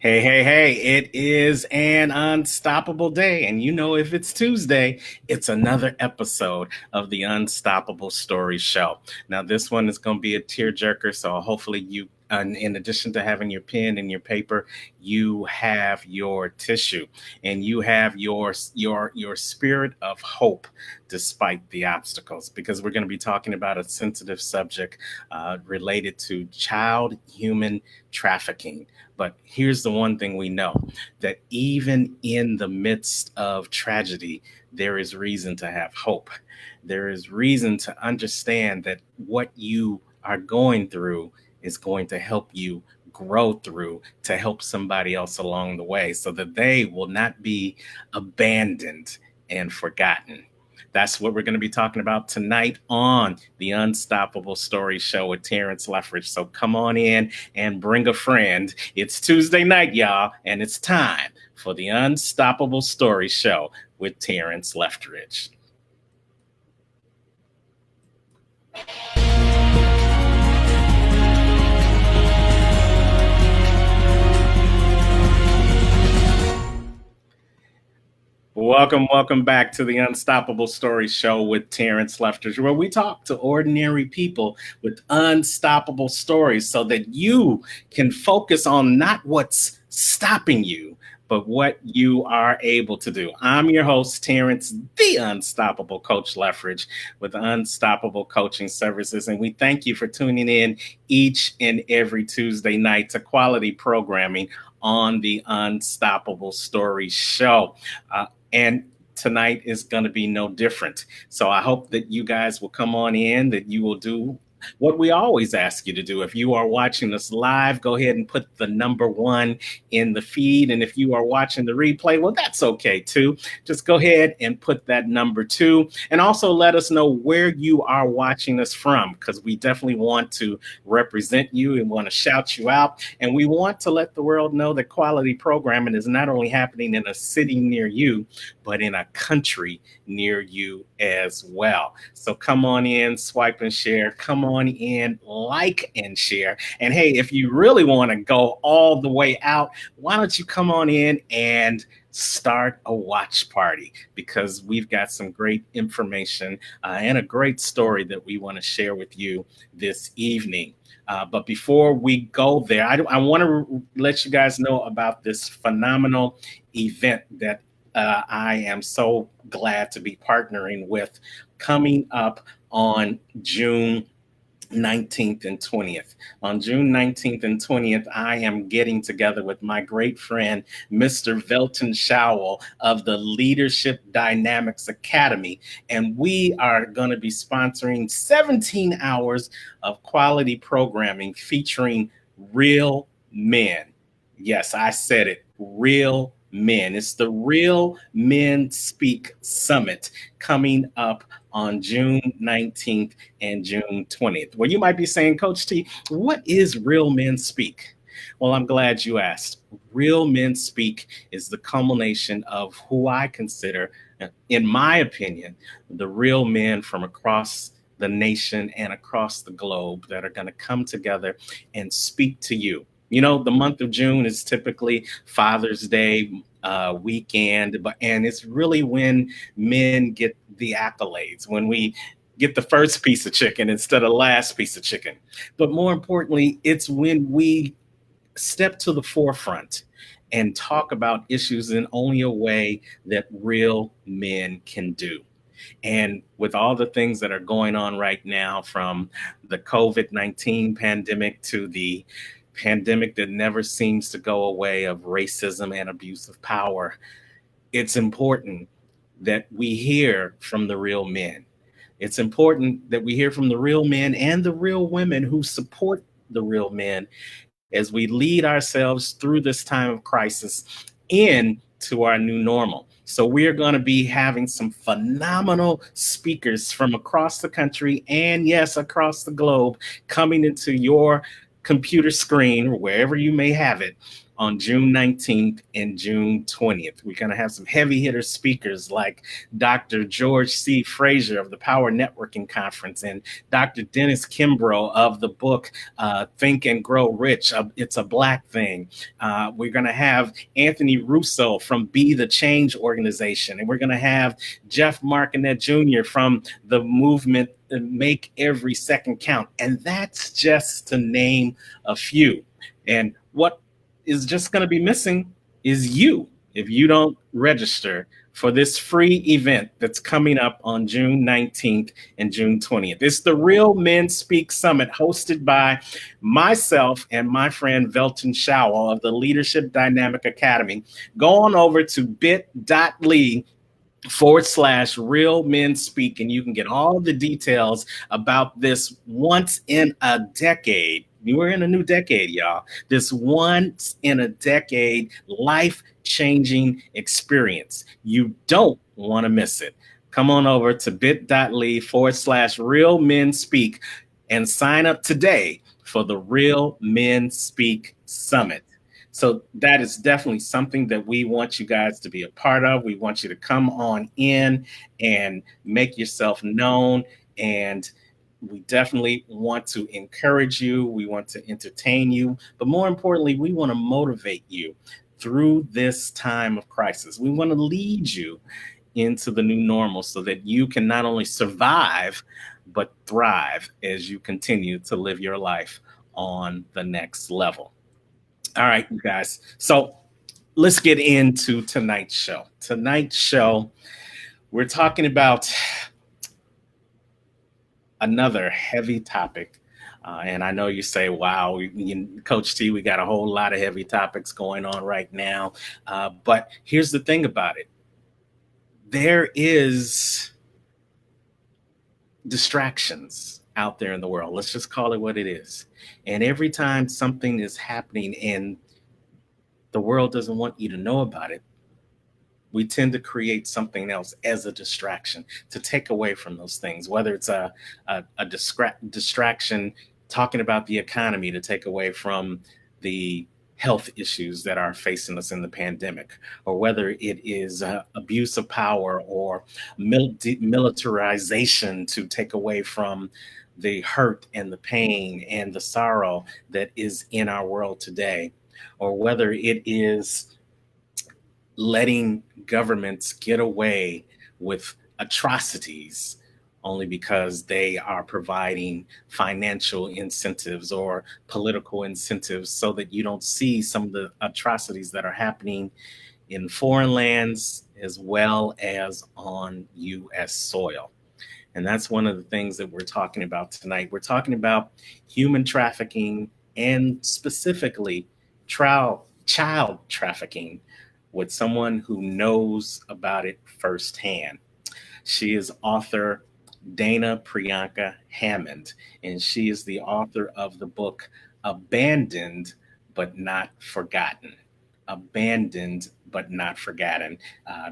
Hey, hey, hey, it is an unstoppable day. And if it's Tuesday, it's another episode of the Unstoppable Stories Show. Now, this one is going to be a tearjerker. So hopefully, in addition to having your pen and your paper, you have your tissue and you have your spirit of hope despite the obstacles, because we're going to be talking about a sensitive subject related to child human trafficking. But here's the one thing we know, that even in the midst of tragedy, there is reason to have hope. There is reason to understand that what you are going through is going to help you grow through, to help somebody else along the way, so that they will not be abandoned and forgotten. That's what we're going to be talking about tonight on the Unstoppable Story Show with Terrence Leffridge. So come on in and bring a friend. It's Tuesday night, y'all, and it's time for the Unstoppable Story Show with Terrence Leffridge. Welcome back to the Unstoppable Story Show with Terrence Leffridge, where we talk to ordinary people with unstoppable stories so that you can focus on not what's stopping you, but what you are able to do. I'm your host, Terrence, the Unstoppable Coach Leffridge with Unstoppable Coaching Services, and we thank you for tuning in each and every Tuesday night to quality programming on the Unstoppable Story Show. And tonight is going to be no different. So I hope that you guys will come on in, that you will do what we always ask you to do. If you are watching us live, go ahead and put the number one in the feed. And if you are watching the replay, well, that's okay too. Just go ahead and put that number two. And also let us know where you are watching us from, because we definitely want to represent you and want to shout you out. And we want to let the world know that quality programming is not only happening in a city near you, but in a country near you as well. So come on in, swipe and share. Come on in, like and share. And hey, if you really want to go all the way out, why don't you come on in and start a watch party, because we've got some great information and a great story that we want to share with you this evening. But before we go there, I want to let you guys know about this phenomenal event that I am so glad to be partnering with, coming up on June 19th and 20th. On June 19th and 20th, I am getting together with my great friend, Mr. Velton Showell of the Leadership Dynamics Academy. And we are going to be sponsoring 17 hours of quality programming featuring real men. Yes, I said it, real men. It's the Real Men Speak Summit coming up on June 19th and June 20th. Well, you might be saying, Coach T, what is Real Men Speak? Well, I'm glad you asked. Real Men Speak is the culmination of who I consider, in my opinion, the real men from across the nation and across the globe that are going to come together and speak to you. The month of June is typically Father's Day weekend, and it's really when men get the accolades, when we get the first piece of chicken instead of last piece of chicken. But more importantly, it's when we step to the forefront and talk about issues in only a way that real men can do. And with all the things that are going on right now, from the COVID-19 pandemic to the pandemic that never seems to go away of racism and abuse of power, it's important that we hear from the real men. It's important that we hear from the real men and the real women who support the real men as we lead ourselves through this time of crisis into our new normal. So we are going to be having some phenomenal speakers from across the country and, yes, across the globe, coming into your computer screen, or wherever you may have it, on June 19th and June 20th. We're going to have some heavy hitter speakers like Dr. George C. Frazier of the Power Networking Conference and Dr. Dennis Kimbrough of the book Think and Grow Rich. It's a Black thing. We're going to have Anthony Russo from Be the Change organization. And we're going to have Jeff Martinet Jr. from the movement Make Every Second Count. And that's just to name a few. And what is just going to be missing is you if you don't register for this free event that's coming up on June 19th and June 20th. It's the Real Men Speak Summit hosted by myself and my friend Velton Showell of the Leadership Dynamic Academy. Go on over to bit.ly/real men speak, and you can get all the details about this once in a decade. We're in a new decade, y'all. This once in a decade life-changing experience. You don't want to miss it. Come on over to bit.ly/real men speak and sign up today for the Real Men Speak Summit. So that is definitely something that we want you guys to be a part of. We want you to come on in and make yourself known. And we definitely want to encourage you. We want to entertain you. But more importantly, we want to motivate you through this time of crisis. We want to lead you into the new normal so that you can not only survive, but thrive as you continue to live your life on the next level. All right, you guys. So let's get into tonight's show. Tonight's show, we're talking about another heavy topic. And I know you say, wow, Coach T, we got a whole lot of heavy topics going on right now. But here's the thing about it. There is distractions out there in the world. Let's just call it what it is. And every time something is happening and the world doesn't want you to know about it, we tend to create something else as a distraction to take away from those things, whether it's a distraction talking about the economy to take away from the health issues that are facing us in the pandemic, or whether it is abuse of power or militarization to take away from the hurt and the pain and the sorrow that is in our world today, or whether it is letting governments get away with atrocities only because they are providing financial incentives or political incentives so that you don't see some of the atrocities that are happening in foreign lands as well as on US soil. And that's one of the things that we're talking about tonight. We're talking about human trafficking and specifically child trafficking with someone who knows about it firsthand. She is author Dana Priyanka Hammond, and she is the author of the book Abandoned but Not Forgotten. Abandoned but Not Forgotten,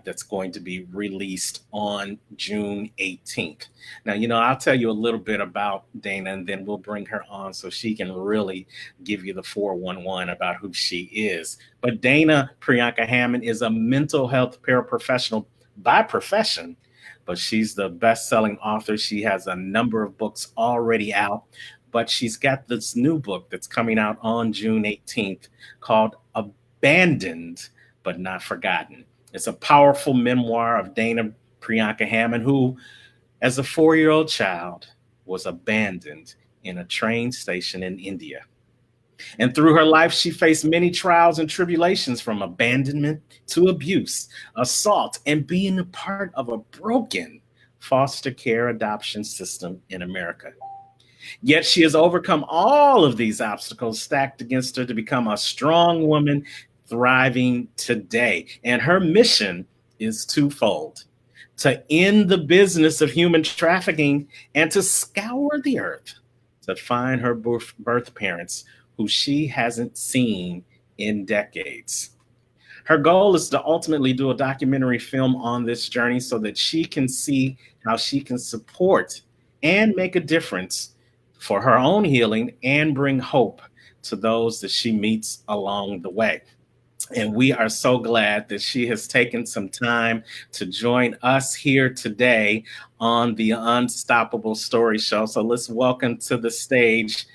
that's going to be released on June 18th. Now, I'll tell you a little bit about Dana, and then we'll bring her on so she can really give you the 411 about who she is. But Dana Priyanka Hammond is a mental health paraprofessional by profession, but she's the best-selling author. She has a number of books already out, but she's got this new book that's coming out on June 18th called Abandoned but Not Forgotten. It's a powerful memoir of Dana Priyanka Hammond, who, as a 4-year-old child, was abandoned in a train station in India. And through her life, she faced many trials and tribulations, from abandonment to abuse, assault, and being a part of a broken foster care adoption system in America. Yet she has overcome all of these obstacles stacked against her to become a strong woman thriving today. And her mission is twofold: to end the business of human trafficking and to scour the earth to find her birth parents who she hasn't seen in decades. Her goal is to ultimately do a documentary film on this journey so that she can see how she can support and make a difference for her own healing and bring hope to those that she meets along the way. And we are so glad that she has taken some time to join us here today on the Unstoppable Story Show. So let's welcome to the stage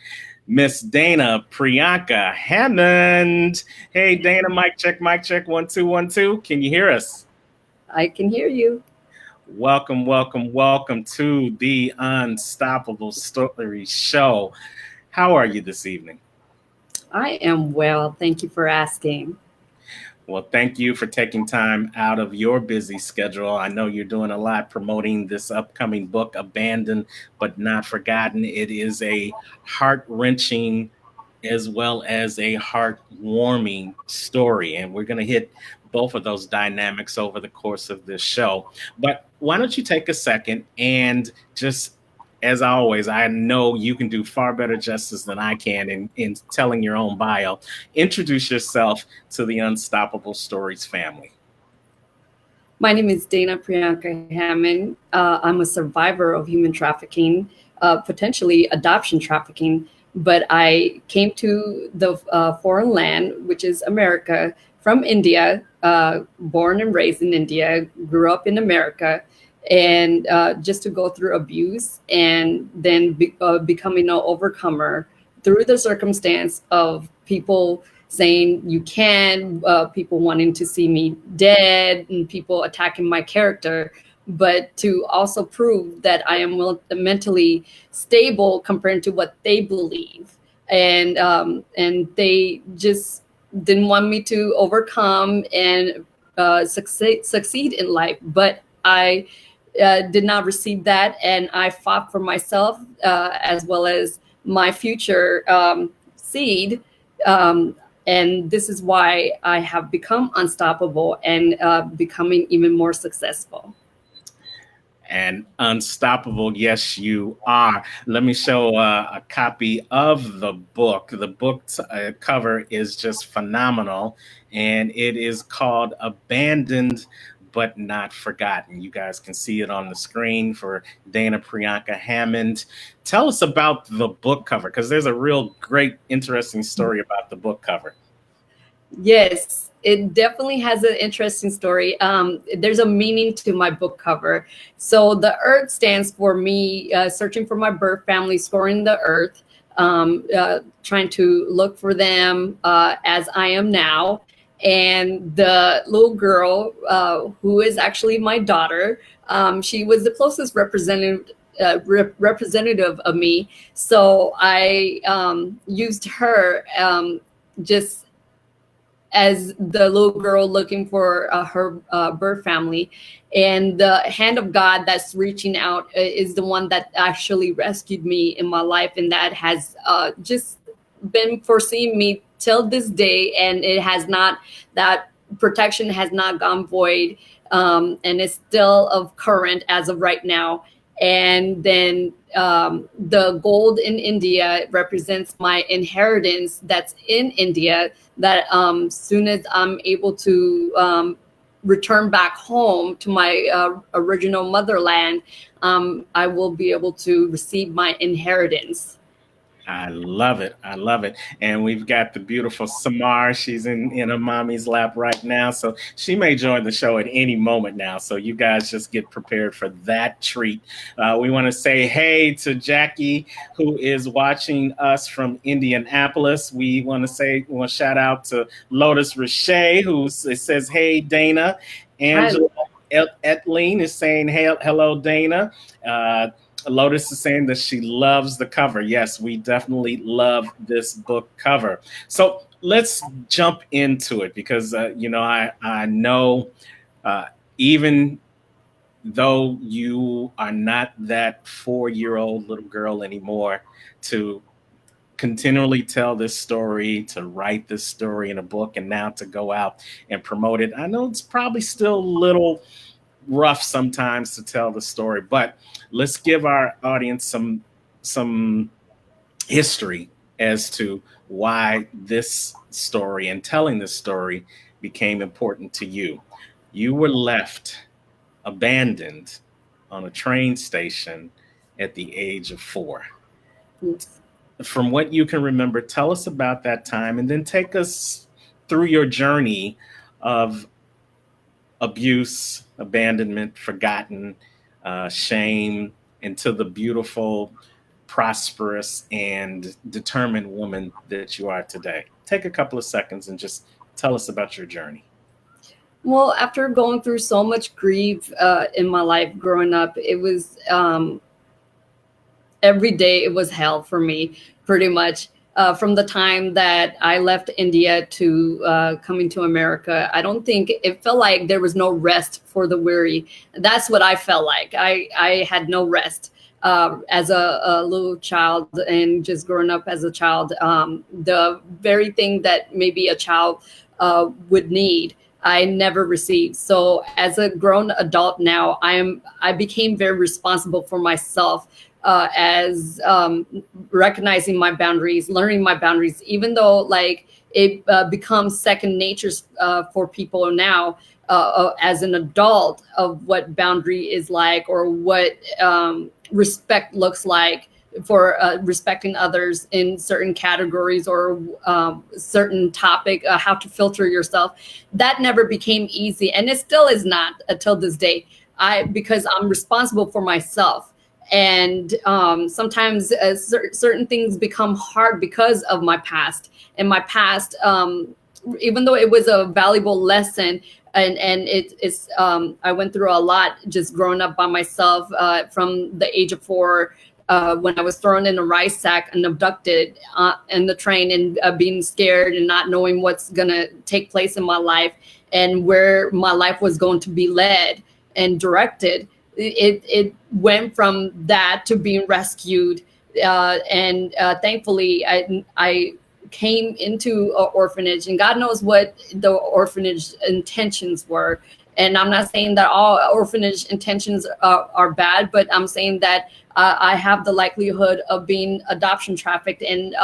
Miss Dana Priyanka Hammond. Hey, Dana, mic check, 1 2 1 2. Can you hear us? I can hear you. Welcome, welcome, welcome to the Unstoppable Story Show. How are you this evening? I am well. Thank you for asking. Well, thank you for taking time out of your busy schedule. I know you're doing a lot promoting this upcoming book, Abandoned but Not Forgotten. It is a heart wrenching as well as a heartwarming story. And we're going to hit both of those dynamics over the course of this show. But why don't you take a second and just, as always, I know you can do far better justice than I can in telling your own bio. Introduce yourself to the Unstoppable Stories family. My name is Dana Priyanka Hammond. I'm a survivor of human trafficking, potentially adoption trafficking. But I came to the foreign land, which is America, from India, born and raised in India, grew up in America, and just to go through abuse and then becoming an overcomer through the circumstance of people saying you can, people wanting to see me dead, and people attacking my character, but to also prove that I am mentally stable compared to what they believe, and they just didn't want me to overcome and succeed in life, but I did not receive that, and I fought for myself as well as my future seed. And this is why I have become unstoppable and becoming even more successful. And unstoppable, yes, you are. Let me show a copy of the book. The book's cover is just phenomenal, and it is called Abandoned but Not Forgotten. You guys can see it on the screen for Dana Priyanka Hammond. Tell us about the book cover, because there's a real great, interesting story about the book cover. Yes, it definitely has an interesting story. There's a meaning to my book cover. So the Earth stands for me searching for my birth family, scoring the Earth, trying to look for them as I am now. And the little girl, who is actually my daughter, she was the closest representative of me. So I used her just as the little girl looking for her birth family. And the hand of God that's reaching out is the one that actually rescued me in my life. And that has just been foreseeing me till this day. And it has not, that protection has not gone void. And it's still of current as of right now. And then the gold in India represents my inheritance that's in India, that soon as I'm able to return back home to my original motherland, I will be able to receive my inheritance. I love it. I love it. And we've got the beautiful Samar. She's in her mommy's lap right now. So she may join the show at any moment now. So you guys just get prepared for that treat. We want to say hey to Jackie, who is watching us from Indianapolis. We want to shout out to Lotus Richey, who says, hey, Dana. Hi. Angela Etleen is saying, hey, hello, Dana. Lotus is saying that she loves the cover. Yes, we definitely love this book cover. So let's jump into it because, I know uh, even though you are not that 4-year-old little girl anymore, to continually tell this story, to write this story in a book, and now to go out and promote it. I know it's probably still a little rough sometimes to tell the story, but let's give our audience some history as to why this story and telling this story became important to you. You were left abandoned on a train station at the age of 4. Yes. From what you can remember, tell us about that time and then take us through your journey of abuse, abandonment, forgotten, shame, into the beautiful, prosperous, and determined woman that you are today. Take a couple of seconds and just tell us about your journey. Well, after going through so much grief in my life growing up, it was every day it was hell for me, pretty much. From the time that I left India to coming to America, I don't think it felt like there was no rest for the weary. That's what I felt like. I had no rest as a little child, and just growing up as a child. The very thing that maybe a child would need, I never received. So as a grown adult now, I became very responsible for myself, as recognizing my boundaries, learning my boundaries, even though like it becomes second nature for people now, as an adult, of what boundary is like, or what respect looks like for respecting others in certain categories, or certain topic, how to filter yourself. That never became easy, and it still is not until this day. Because I'm responsible for myself. And sometimes certain things become hard because of my past. And my past, even though it was a valuable lesson, and it's I went through a lot just growing up by myself, from the age of 4, when I was thrown in a rice sack and abducted in the train, and being scared and not knowing what's gonna take place in my life and where my life was going to be led and directed. It went from that to being rescued, and thankfully I came into an orphanage, and God knows what the orphanage intentions were. And I'm not saying that all orphanage intentions are bad, but I'm saying that I have the likelihood of being adoption trafficked, and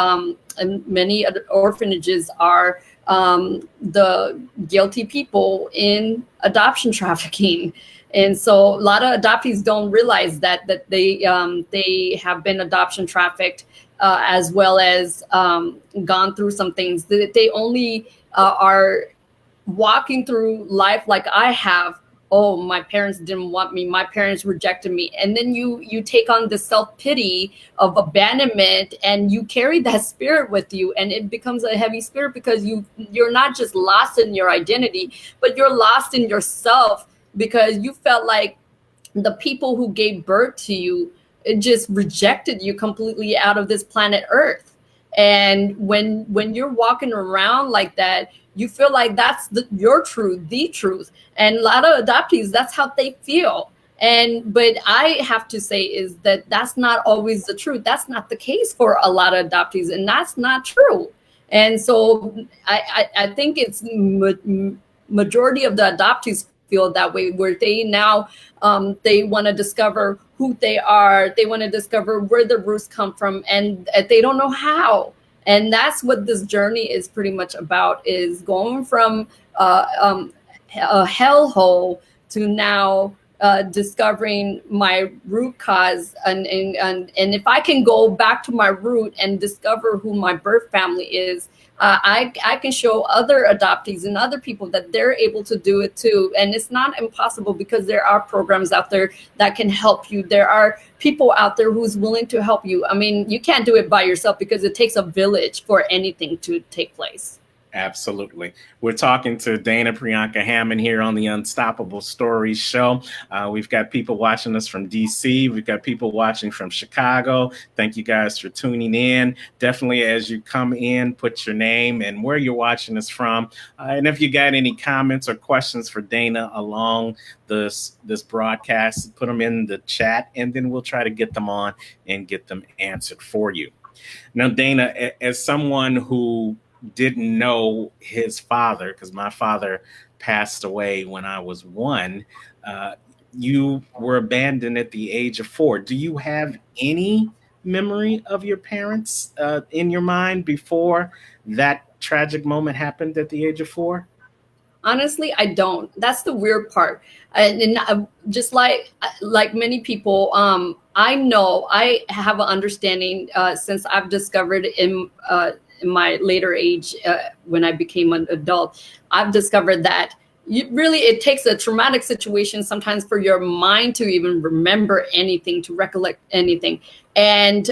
many orphanages are the guilty people in adoption trafficking. And so a lot of adoptees don't realize that they have been adoption trafficked, as well as gone through some things. That they only are walking through life like I have. Oh, my parents didn't want me. My parents rejected me. And then you take on the self-pity of abandonment, and you carry that spirit with you, and it becomes a heavy spirit, because you're not just lost in your identity, but you're lost in yourself, because you felt like the people who gave birth to you, it just rejected you completely out of this planet Earth. And when you're walking around like that, you feel like that's your truth, the truth. And a lot of adoptees, that's how they feel. But I have to say is that that's not always the truth. That's not the case for a lot of adoptees, and that's not true. And so I think it's majority of the adoptees feel that way, where they now they want to discover who they are. They want to discover where the roots come from, and they don't know how. And that's what this journey is pretty much about, is going from a hellhole to now discovering my root cause. And if I can go back to my root and discover who my birth family is, I can show other adoptees and other people that they're able to do it too. And it's not impossible, because there are programs out there that can help you. There are people out there who's willing to help you. I mean, you can't do it by yourself, because it takes a village for anything to take place. Absolutely. We're talking to Dana Priyanka Hammond here on the Unstoppable Stories Show. We've got people watching us from DC. We've got people watching from Chicago. Thank you guys for tuning in. Definitely, as you come in, put your name and where you're watching us from. And if you got any comments or questions for Dana along this broadcast, put them in the chat, and then we'll try to get them on and get them answered for you. Now, Dana, as someone who didn't know his father, because my father passed away when I was 1, you were abandoned at the age of 4. Do you have any memory of your parents in your mind before that tragic moment happened at the age of 4? Honestly, I don't. That's the weird part. And just like many people, I know I have an understanding since I've discovered in my later age, when I became an adult, I've discovered that it takes a traumatic situation sometimes for your mind to even remember anything, to recollect anything. And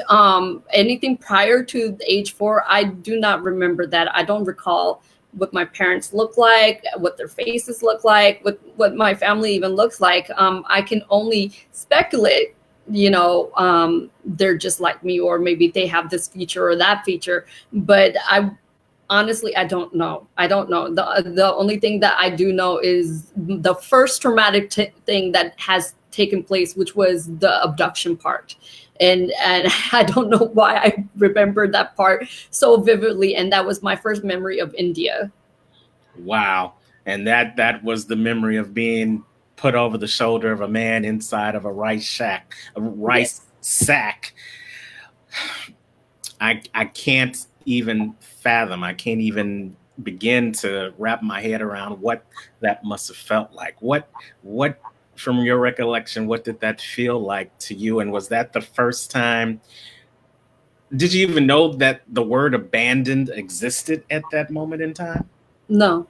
anything prior to age 4, I do not remember that. I don't recall what my parents look like, what their faces look like, what my family even looks like. I can only speculate, they're just like me, or maybe they have this feature or that feature. But honestly, I don't know. The only thing that I do know is the first traumatic thing that has taken place, which was the abduction part. And I don't know why I remember that part so vividly. And that was my first memory of India. Wow. And that was the memory of being put over the shoulder of a man inside of a rice sack. I can't even fathom. I can't even begin to wrap my head around what that must have felt like. What from your recollection, what did that feel like to you? And was that the first time? Did you even know that the word abandoned existed at that moment in time? No,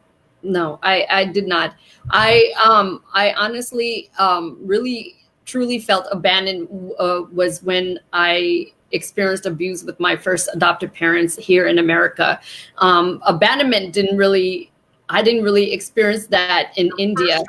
I did not. I honestly, really truly felt abandoned, was when I experienced abuse with my first adopted parents here in America. Abandonment I didn't really experience that in India.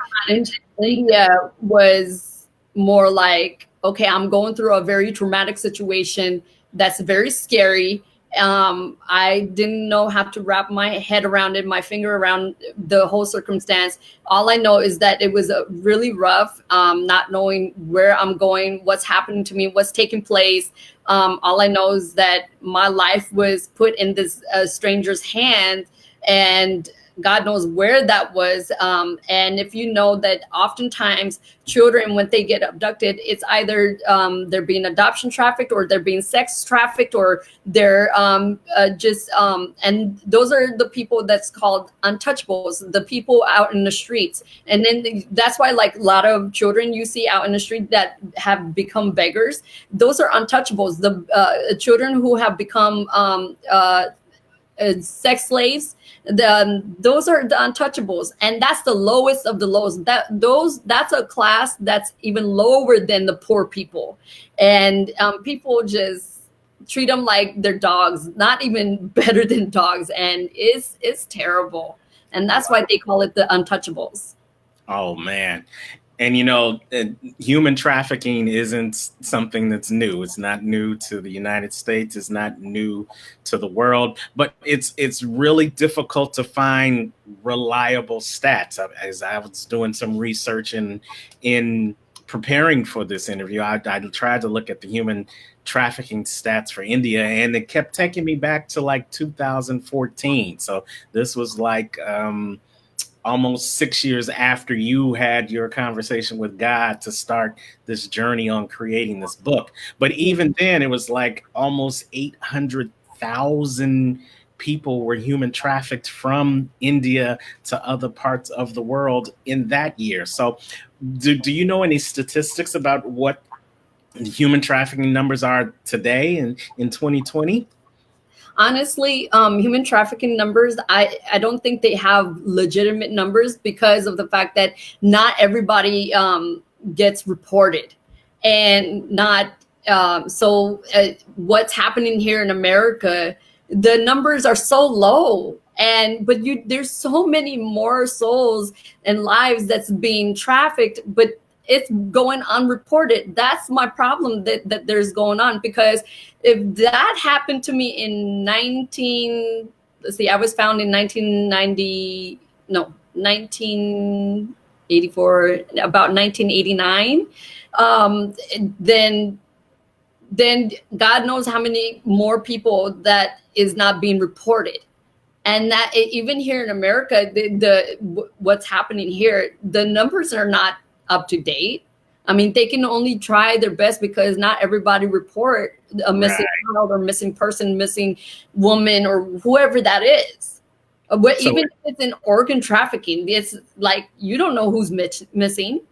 India was more like, okay, I'm going through a very traumatic situation that's very scary. I didn't know how to wrap my head around it, my finger around the whole circumstance. All I know is that it was really rough, not knowing where I'm going, what's happening to me, what's taking place. All I know is that my life was put in this stranger's hand, and God knows where that was. And if you know that oftentimes children, when they get abducted, it's either they're being adoption trafficked, or they're being sex trafficked, or they're and those are the people that's called untouchables, the people out in the streets. And then that's why, like, a lot of children you see out in the street that have become beggars, those are untouchables. The children who have become sex slaves, those are the untouchables, and that's the lowest of the lowest. That's a class that's even lower than the poor people. And people just treat them like they're dogs, not even better than dogs, and it's terrible. And that's why they call it the untouchables. Oh man. And human trafficking isn't something that's new. It's not new to the United States. It's not new to the world. But it's really difficult to find reliable stats. As I was doing some research in preparing for this interview, I tried to look at the human trafficking stats for India, and it kept taking me back to like 2014. So this was like almost 6 years after you had your conversation with God to start this journey on creating this book. But even then, it was like almost 800,000 people were human trafficked from India to other parts of the world in that year. So do you know any statistics about what the human trafficking numbers are today in 2020? Honestly, human trafficking numbers, I don't think they have legitimate numbers, because of the fact that not everybody gets reported. And not what's happening here in America, the numbers are so low. But there's so many more souls and lives that's being trafficked, but it's going unreported. That's my problem that there's going on. Because if that happened to me in I was found in 1984, about 1989, then God knows how many more people that is not being reported. And that even here in America, what's happening here, the numbers are not up to date. I mean, they can only try their best, because not everybody report a missing child or missing person, missing woman, or whoever that is. But even if it's in organ trafficking, it's like you don't know who's missing.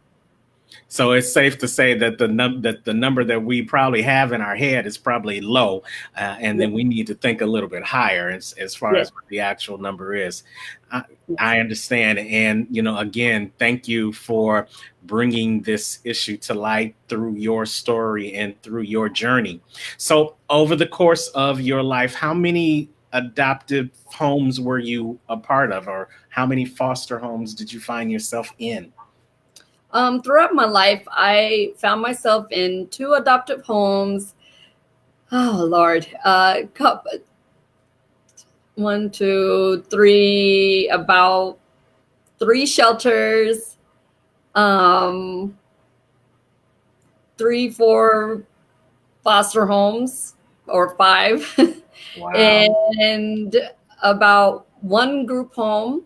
So it's safe to say that the number that we probably have in our head is probably low, and Yeah. then we need to think a little bit higher as far Yes. as what the actual number is. I, Yes. I understand, and again, thank you for bringing this issue to light through your story and through your journey. So, over the course of your life, how many adoptive homes were you a part of, or how many foster homes did you find yourself in? Throughout my life, I found myself in two adoptive homes. Oh Lord, one, two, three, about three shelters, um, three, four foster homes, or five, Wow. and about one group home.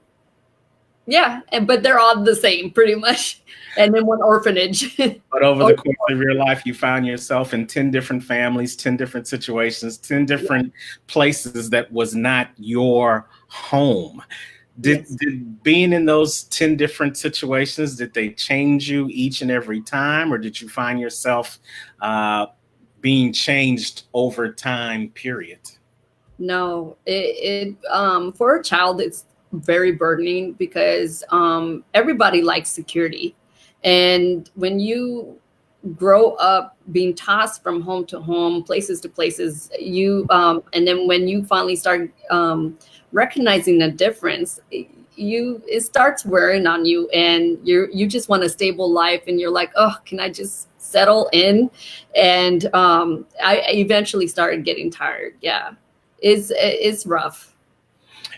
Yeah, but they're all the same, pretty much, and then one orphanage. But over Oh, the course of your life, you found yourself in 10 different families, 10 different situations, 10 yeah, different places that was not your home. Did, yes. did being in those 10 different situations, did they change you each and every time, or did you find yourself uh, being changed over time, period? No, for a child, it's very burdening because everybody likes security. And when you grow up being tossed from home to home, places to places, and then when you finally start recognizing the difference, it starts wearing on you, and you just want a stable life, and you're like, oh, can I just settle in? And I eventually started getting tired. Yeah, it's rough.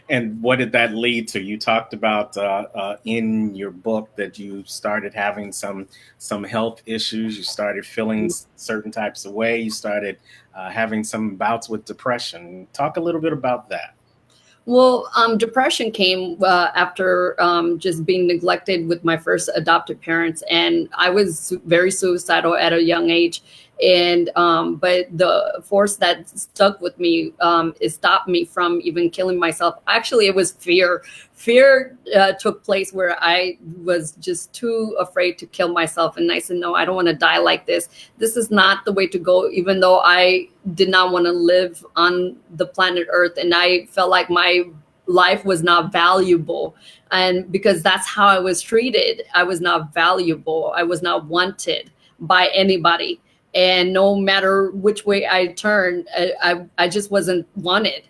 And what did that lead to? You talked about in your book that you started having some health issues. You started feeling certain types of way. You started having some bouts with depression. Talk a little bit about that. Well, depression came after just being neglected with my first adopted parents, and I was very suicidal at a young age. And but the force that stuck with me, it stopped me from even killing myself. Actually, it was fear. Fear took place where I was just too afraid to kill myself, and I said, "No, I don't want to die like this. This is not the way to go." Even though I did not want to live on the planet Earth, and I felt like my life was not valuable, and because that's how I was treated, I was not valuable, I was not wanted by anybody, and no matter which way I turned, I just wasn't wanted.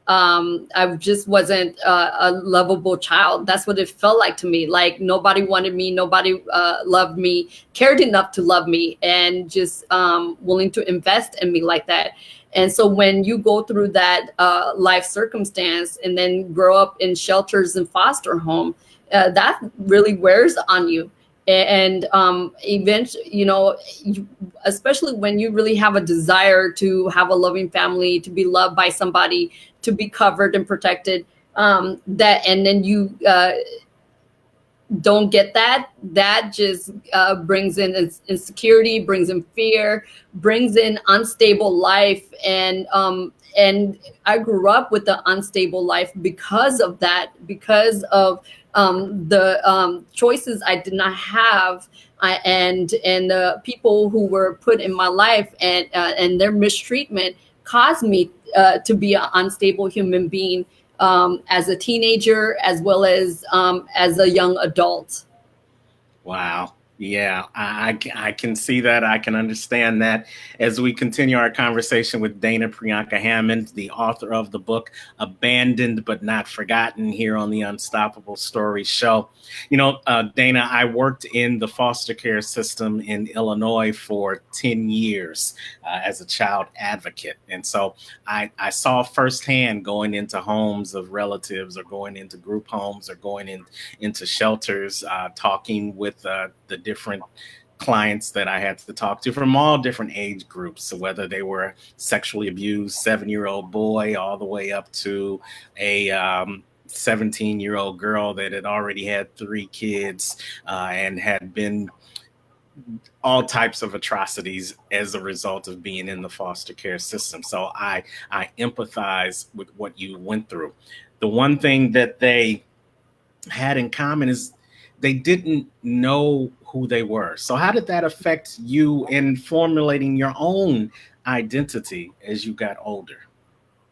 I just wasn't a lovable child. That's what it felt like to me. Like nobody wanted me, nobody loved me, cared enough to love me, and just willing to invest in me like that. And so when you go through that life circumstance and then grow up in shelters and foster home, that really wears on you. And eventually, especially when you really have a desire to have a loving family, to be loved by somebody, to be covered and protected, that, and then you don't get that just brings in insecurity, brings in fear, brings in unstable life. And I grew up with the unstable life because of that, because of the choices I did not have, and the people who were put in my life, and their mistreatment caused me to be an unstable human being, as a teenager as well as a young adult. Wow. Yeah, I can see that. I can understand that as we continue our conversation with Dana Priyanka Hammond, the author of the book Abandoned But Not Forgotten, here on the Unstoppable Stories Show. Dana, I worked in the foster care system in Illinois for 10 years as a child advocate. And so I saw firsthand going into homes of relatives, or going into group homes, or going into shelters, talking with the different clients that I had to talk to from all different age groups. So whether they were sexually abused 7-year-old boy, all the way up to a 17-year-old girl that had already had 3 kids, and had been all types of atrocities as a result of being in the foster care system. So I empathize with what you went through. The one thing that they had in common is they didn't know who they were. So how did that affect you in formulating your own identity as you got older?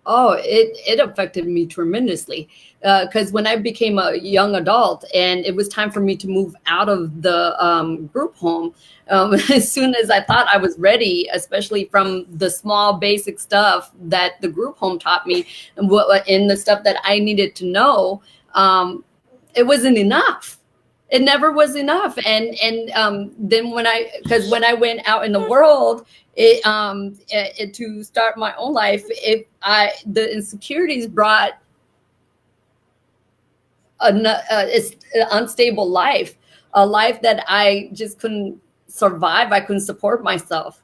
Oh, it affected me tremendously because when I became a young adult and it was time for me to move out of the group home, as soon as I thought I was ready, especially from the small basic stuff that the group home taught me and what in the stuff that I needed to know, it wasn't enough. It never was enough. And then when I went out in the world, to start my own life, the insecurities brought it's an unstable life, a life that I just couldn't survive. I couldn't support myself.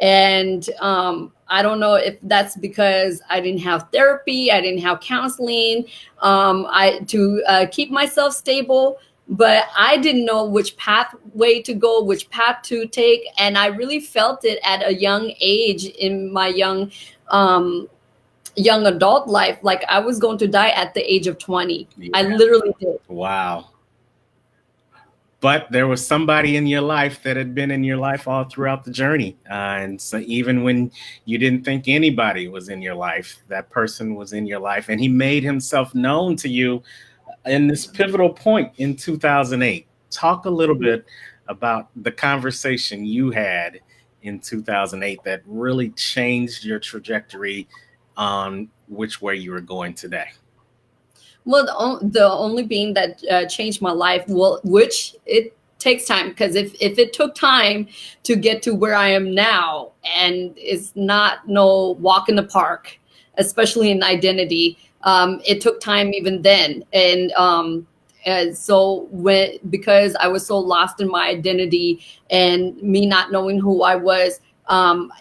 And I don't know if that's because I didn't have therapy, I didn't have counseling, I to keep myself stable. But I didn't know which pathway to go, which path to take, and I really felt it at a young age in my young adult life. Like I was going to die at the age of 20. Yeah. I literally did. Wow. But there was somebody in your life that had been in your life all throughout the journey. And so even when you didn't think anybody was in your life, that person was in your life. And he made himself known to you in this pivotal point in 2008. Talk a little bit about the conversation you had in 2008 that really changed your trajectory on which way you were going today. Well, the only being that changed my life, well, which it takes time, because if it took time to get to where I am now, and it's not no walk in the park, especially in identity, it took time even then. And so because I was so lost in my identity and me not knowing who I was,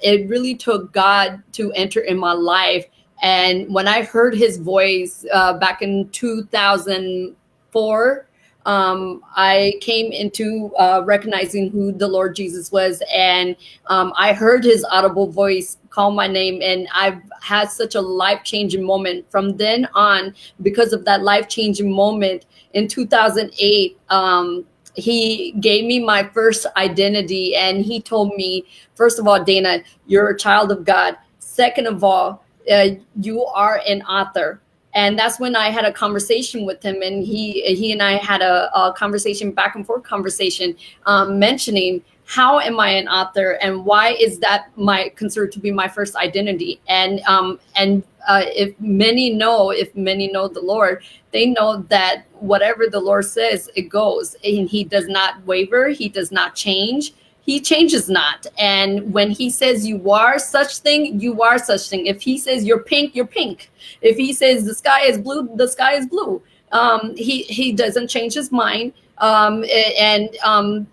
it really took God to enter in my life. And when I heard his voice back in 2004, I came into recognizing who the Lord Jesus was. And I heard his audible voice call my name. And I've had such a life-changing moment from then on. Because of that life-changing moment in 2008, he gave me my first identity. And he told me, first of all, Dana, you're a child of God. Second of all, you are an author. And that's when I had a conversation with him, and he and I had a conversation, back and forth conversation, mentioning how am I an author and why is that my considered to be my first identity. And if many know the Lord, they know that whatever the Lord says, it goes, and he does not waver, he does not change. He changes not. And when he says you are such thing, you are such thing. If he says you're pink, you're pink. If he says the sky is blue, the sky is blue. He doesn't change his mind.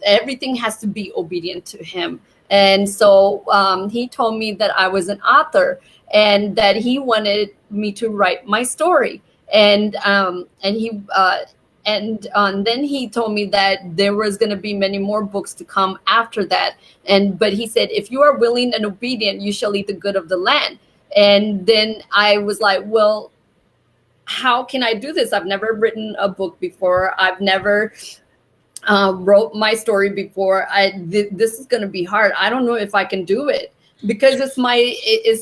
Everything has to be obedient to him. And so he told me that I was an author and that he wanted me to write my story. And then he told me that there was going to be many more books to come after that. But he said, if you are willing and obedient, you shall eat the good of the land. And then I was like, well, how can I do this? I've never written a book before. I've never wrote my story before. This is going to be hard. I don't know if I can do it, because it's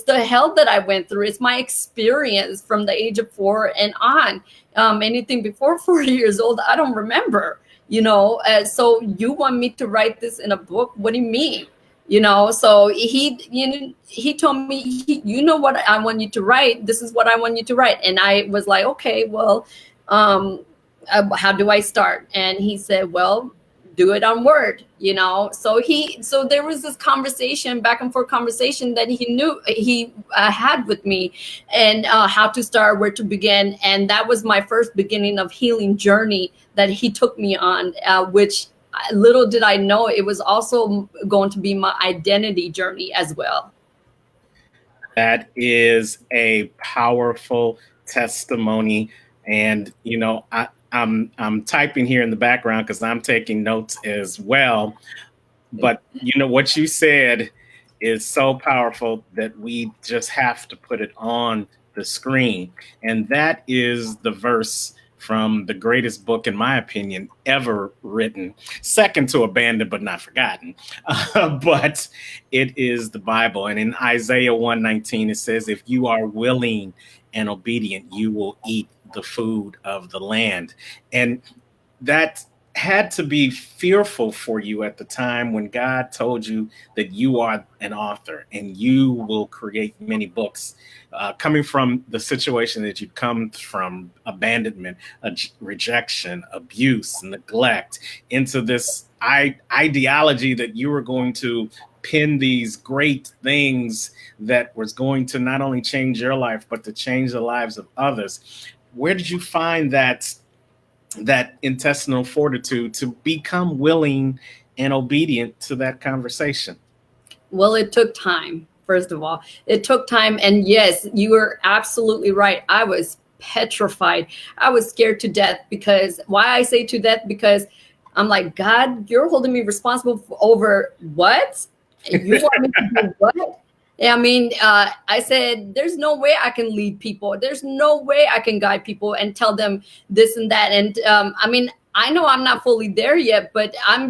the hell that I went through. It's my experience from the age of 4 and on. Anything before 4 years old, I don't remember, so you want me to write this in a book? What do you mean? So he told me, what I want you to write. This is what I want you to write. And I was like, okay, well, how do I start? And he said, well, do it on Word, So there was this conversation, back and forth conversation, that he had with me, and how to start, where to begin. And that was my first beginning of healing journey that he took me on, which little did I know it was also going to be my identity journey as well. That is a powerful testimony. And, I'm typing here in the background because I'm taking notes as well. But, what you said is so powerful that we just have to put it on the screen. And that is the verse from the greatest book, in my opinion, ever written, second to Abandoned but Not Forgotten. But it is the Bible. And in Isaiah 119, it says, if you are willing and obedient, you will eat the food of the land. And that had to be fearful for you at the time when God told you that you are an author and you will create many books, coming from the situation that you come from, abandonment, rejection, abuse, neglect, into this ideology that you were going to pin these great things that was going to not only change your life, but to change the lives of others. Where did you find that intestinal fortitude to become willing and obedient to that conversation? Well, it took time. First of all, it took time. And yes, you were absolutely right. I was petrified. I was scared to death. Because why I say to death? Because I'm like, God, you're holding me responsible for over what? You want me to do what? I mean, I said, there's no way I can lead people. There's no way I can guide people and tell them this and that. And I mean, I know I'm not fully there yet, but I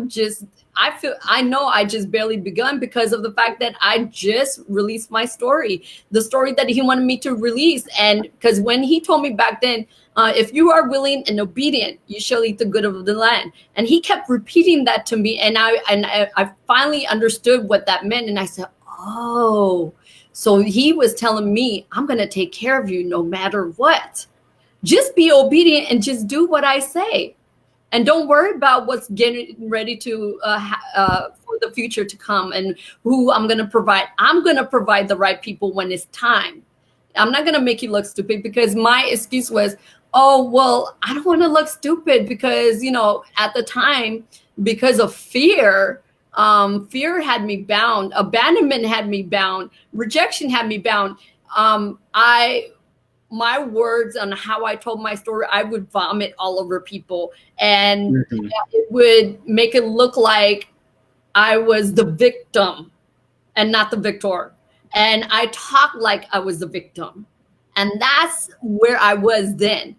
know I just barely begun because of the fact that I just released my story, the story that he wanted me to release. And because when he told me back then, if you are willing and obedient, you shall eat the good of the land. And he kept repeating that to me. And I finally understood what that meant. And I said, oh, so he was telling me, I'm going to take care of you no matter what. Just be obedient and just do what I say. And don't worry about what's getting ready to for the future to come and who I'm going to provide. I'm going to provide the right people when it's time. I'm not going to make you look stupid, because my excuse was, oh, well, I don't want to look stupid because, at the time, because of fear, fear had me bound. Abandonment had me bound. Rejection had me bound. My words on how I told my story, I would vomit all over people, and it would make it look like I was the victim and not the victor. And I talked like I was the victim. And that's where I was then.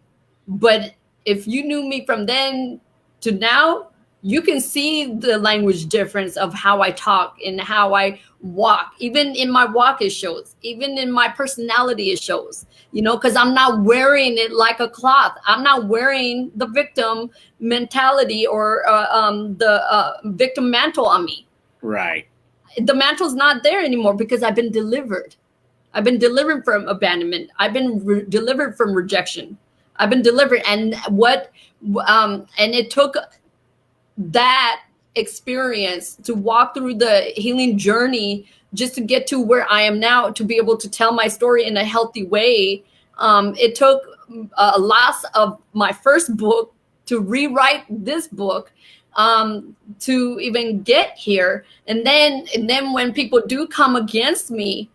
But if you knew me from then to now, you can see the language difference of how I talk and how I walk. Even in my walk, it shows. Even in my personality, it shows. Because I'm not wearing it like a cloth. I'm not wearing the victim mentality or the victim mantle on me. Right. The mantle's not there anymore because I've been delivered. I've been delivered from abandonment. I've been delivered from rejection. I've been delivered. And and it took that experience to walk through the healing journey just to get to where I am now, to be able to tell my story in a healthy way. It took a loss of my first book to rewrite this book, to even get here. And then when people do come against me,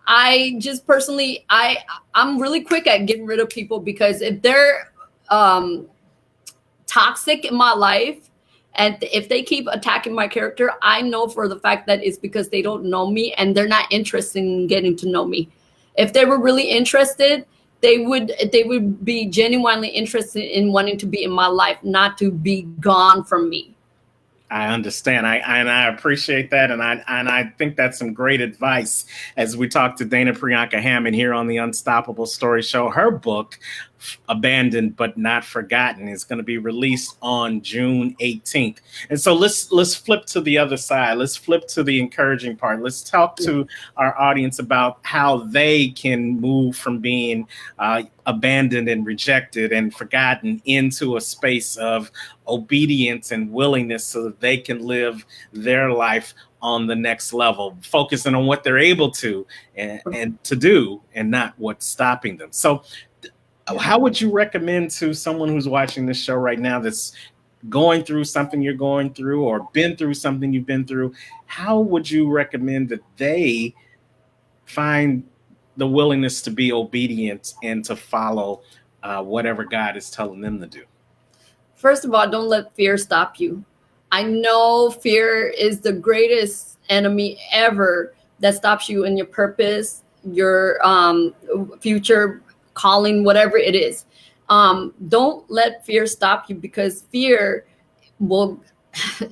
I just personally, I'm really quick at getting rid of people, because if they're toxic in my life, and if they keep attacking my character, I know for the fact that it's because they don't know me and they're not interested in getting to know me. If they were really interested, they would be genuinely interested in wanting to be in my life, not to be gone from me. I understand. I appreciate that. And I think that's some great advice as we talk to Dana Priyanka Hammond here on the Unstoppable Story Show. Her book, Abandoned but Not Forgotten, is going to be released on June 18th. And so let's flip to the other side. Let's flip to the encouraging part. Let's talk to our audience about how they can move from being abandoned and rejected and forgotten into a space of obedience and willingness, so that they can live their life on the next level, focusing on what they're able to and to do, and not what's stopping them. So how would you recommend to someone who's watching this show right now that's going through something you're going through, or been through something you've been through, how would you recommend that they find the willingness to be obedient and to follow whatever God is telling them to do? First of all, don't let fear stop you. I know fear is the greatest enemy ever that stops you in your purpose, your future calling, whatever it is. Don't let fear stop you, because fear will,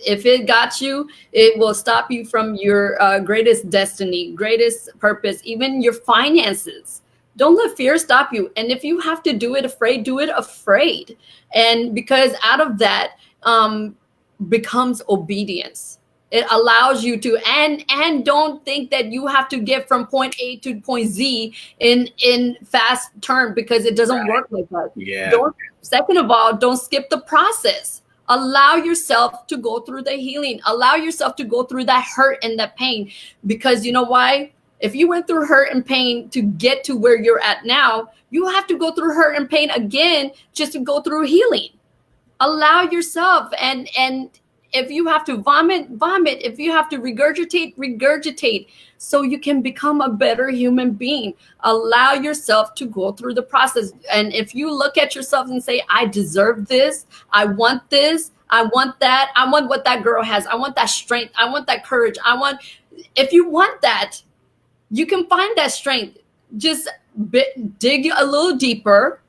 if it got you, it will stop you from your greatest destiny, greatest purpose, even your finances. Don't let fear stop you. And if you have to do it afraid, do it afraid. And because out of that becomes obedience. It allows you to, and don't think that you have to get from point A to point Z in fast term, because it doesn't work like that. Yeah. Don't, second of all, don't skip the process. Allow yourself to go through the healing. Allow yourself to go through that hurt and that pain, because you know why? If you went through hurt and pain to get to where you're at now, you have to go through hurt and pain again just to go through healing. Allow yourself, and if you have to vomit, vomit. If you have to regurgitate, regurgitate, so you can become a better human being. Allow yourself to go through the process. And if you look at yourself and say, I deserve this, I want this, I want that, I want what that girl has, I want that strength, I want that courage, if you want that, you can find that strength. Just dig a little deeper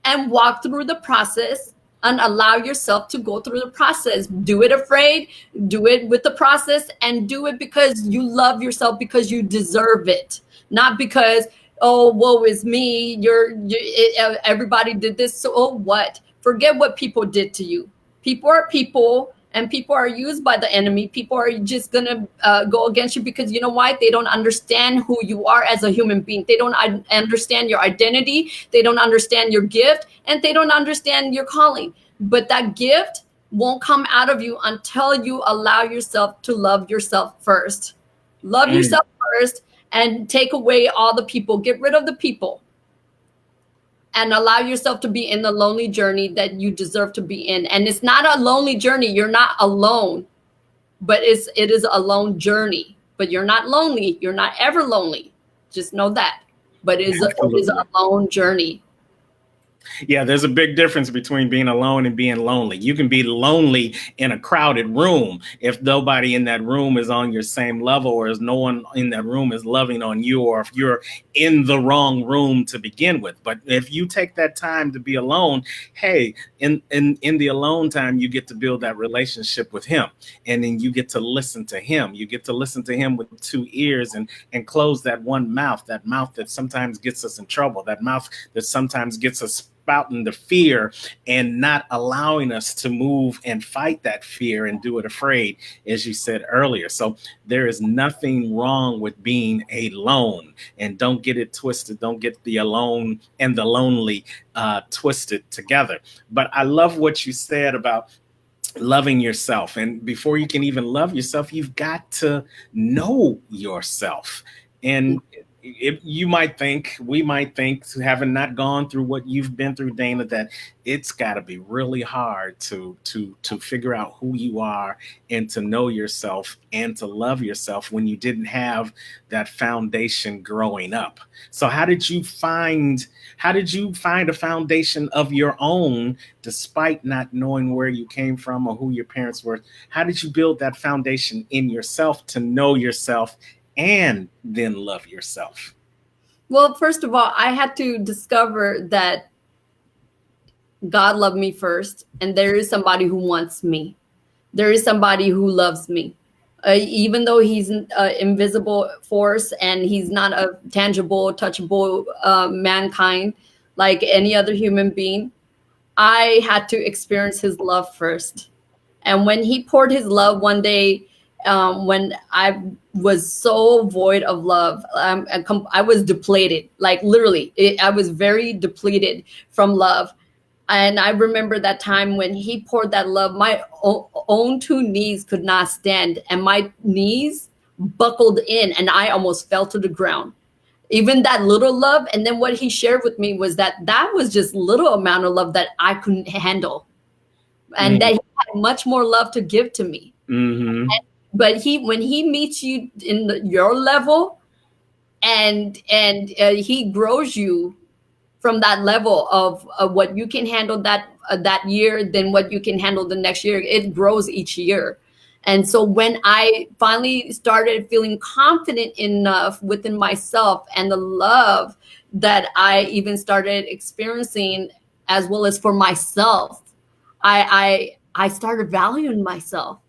and walk through the process, and allow yourself to go through the process. Do it afraid, do it with the process, and do it because you love yourself, because you deserve it. Not because, oh, woe is me, everybody did this, so oh, what? Forget what people did to you. People are people, and people are used by the enemy. People are just going to go against you, because you know why? They don't understand who you are as a human being. They don't understand your identity. They don't understand your gift, and they don't understand your calling. But that gift won't come out of you until you allow yourself to love yourself first. Love yourself first, and take away all the people. Get rid of the people. And allow yourself to be in the lonely journey that you deserve to be in. And it's not a lonely journey. You're not alone, but it is a lone journey. But you're not lonely. You're not ever lonely. Just know that. But it is a lone journey. Yeah, there's a big difference between being alone and being lonely. You can be lonely in a crowded room if nobody in that room is on your same level, or if no one in that room is loving on you, or if you're in the wrong room to begin with. But if you take that time to be alone, hey, in the alone time, you get to build that relationship with him, and then you get to listen to him. You get to listen to him with 2 ears, and close that one mouth, that mouth that sometimes gets us in trouble, that mouth that sometimes gets us spouting the fear and not allowing us to move and fight that fear and do it afraid, as you said earlier. So there is nothing wrong with being alone, and don't get it twisted. Don't get the alone and the lonely twisted together. But I love what you said about loving yourself. And before you can even love yourself, you've got to know yourself. And we might think, having not gone through what you've been through, Dana, that it's got to be really hard to figure out who you are, and to know yourself, and to love yourself when you didn't have that foundation growing up. So how did you find a foundation of your own, despite not knowing where you came from or who your parents were? How did you build that foundation in yourself to know yourself and then love yourself? Well, first of all, I had to discover that God loved me first, and there is somebody who wants me. There is somebody who loves me. Even though he's an invisible force, and he's not a tangible, touchable mankind like any other human being, I had to experience his love first. And when he poured his love one day, when I was so void of love, I was depleted, like literally, I was very depleted from love. And I remember that time when he poured that love, my own 2 knees could not stand, and my knees buckled in, and I almost fell to the ground. Even that little love. And then what he shared with me was that was just little amount of love that I couldn't handle, and that he had much more love to give to me. Mm-hmm. But when he meets you in your level, and he grows you from that level of what you can handle that year, then what you can handle the next year, it grows each year. And so when I finally started feeling confident enough within myself, and the love that I even started experiencing as well as for myself, I started valuing myself.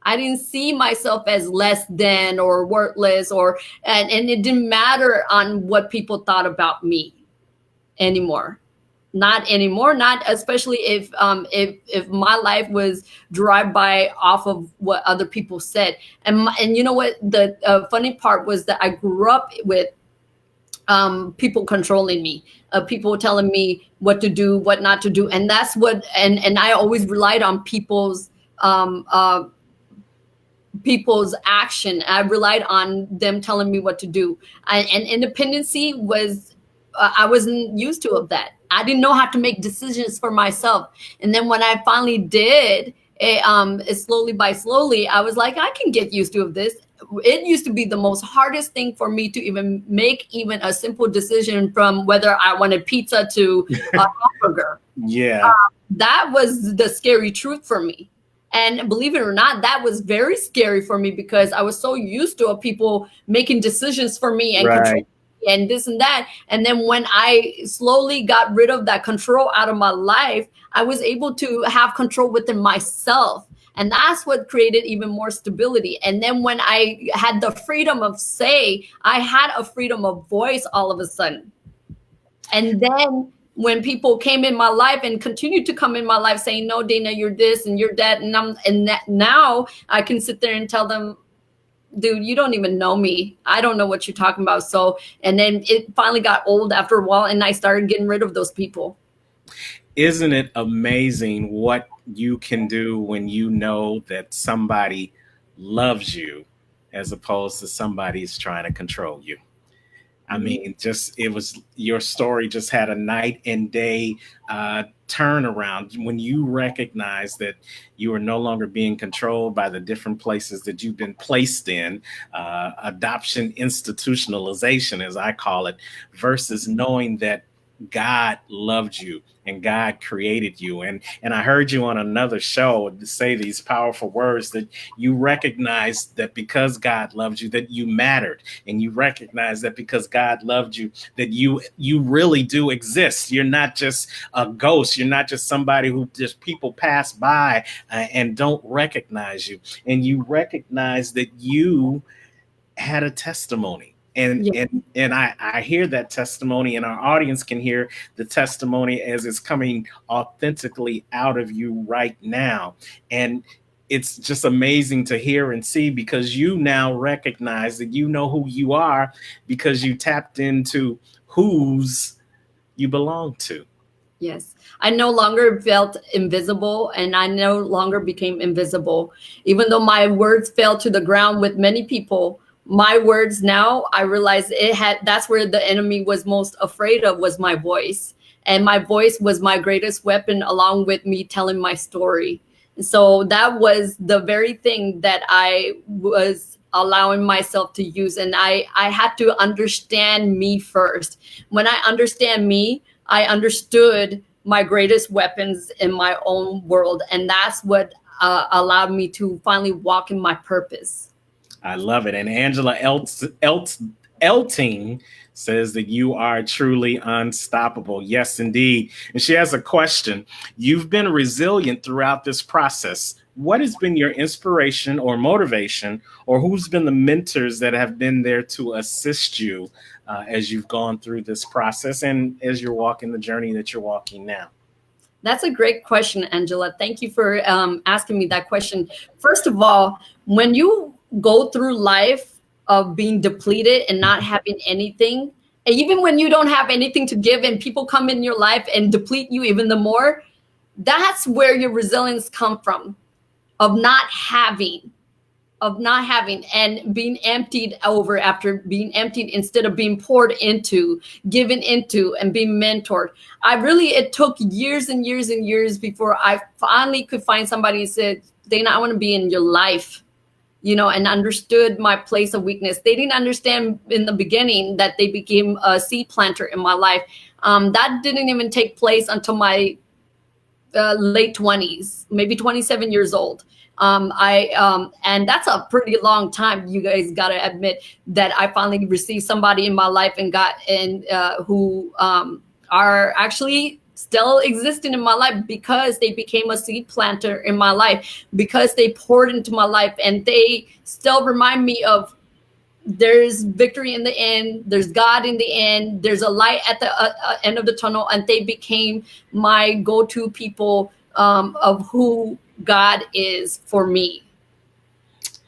I didn't see myself as less than or worthless, or and it didn't matter on what people thought about me anymore. Not anymore. Not especially if my life was derived by off of what other people said. And you know what, the funny part was that I grew up with people controlling me, people telling me what to do, what not to do, and that's what. And I always relied on um, uh, people's action. I relied on them telling me what to do. And independency was, I wasn't used to of that. I didn't know how to make decisions for myself. And then when I finally did, it slowly by slowly, I was like, I can get used to of this. It used to be the most hardest thing for me to even make even a simple decision, from whether I wanted pizza to a hamburger. Yeah. That was the scary truth for me. And believe it or not, that was very scary for me, because I was so used to people making decisions for me and control and this and that. And then when I slowly got rid of that control out of my life, I was able to have control within myself. And that's what created even more stability. And then when I had the freedom of say, I had a freedom of voice all of a sudden. And then when people came in my life and continued to come in my life saying, no, Dana, you're this and you're that. And that now I can sit there and tell them, dude, you don't even know me. I don't know what you're talking about. So, and then it finally got old after a while, and I started getting rid of those people. Isn't it amazing what you can do when you know that somebody loves you as opposed to somebody's trying to control you? I mean, just it was your story just had a night and day turnaround when you recognize that you are no longer being controlled by the different places that you've been placed in, adoption institutionalization, as I call it, versus knowing that God loved you and God created you. And I heard you on another show say these powerful words, that you recognize that because God loved you, that you mattered, and you recognize that because God loved you, that you really do exist. You're not just a ghost. You're not just somebody who just people pass by and don't recognize you. And you recognize that you had a testimony. And Yeah. and I hear that testimony, and our audience can hear the testimony as it's coming authentically out of you right now. And it's just amazing to hear and see, because you now recognize that you know who you are because you tapped into whose you belong to. Yes. I no longer felt invisible, and I no longer became invisible. Even though my words fell to the ground with many people, my words now, I realized that's where the enemy was most afraid of, was my voice. And my voice was my greatest weapon, along with me telling my story. So that was the very thing that I was allowing myself to use. And I had to understand me first. When I understand me, I understood my greatest weapons in my own world. And that's what allowed me to finally walk in my purpose. I love it. And Angela Elting says that you are truly unstoppable. Yes, indeed. And she has a question. You've been resilient throughout this process. What has been your inspiration or motivation, or who's been the mentors that have been there to assist you as you've gone through this process and as you're walking the journey that you're walking now? That's a great question, Angela. Thank you for asking me that question. First of all, when you go through life of being depleted and not having anything, and even when you don't have anything to give and people come in your life and deplete you even the more, that's where your resilience come from, of not having and being emptied over after being emptied, instead of being poured into, given into, and being mentored. It took years and years and years before I finally could find somebody who said, Dana, I want to be in your life, and understood my place of weakness. They didn't understand in the beginning that they became a seed planter in my life. That didn't even take place until my late 20s, maybe 27 years old. And that's a pretty long time. You guys got to admit that I finally received somebody in my life and who are actually still existing in my life because they became a seed planter in my life, because they poured into my life, and they still remind me of there's victory in the end, there's God in the end, there's a light at the end of the tunnel, and they became my go-to people of who God is for me.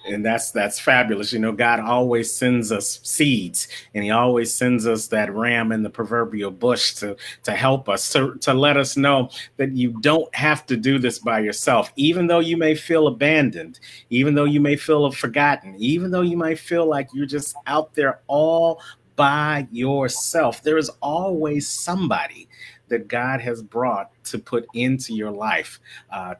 And that's fabulous. You know, God always sends us seeds, and he always sends us that ram in the proverbial bush to help us, to let us know that you don't have to do this by yourself. Even though you may feel abandoned, even though you may feel forgotten, even though you might feel like you're just out there all by yourself, there is always somebody that God has brought to put into your life,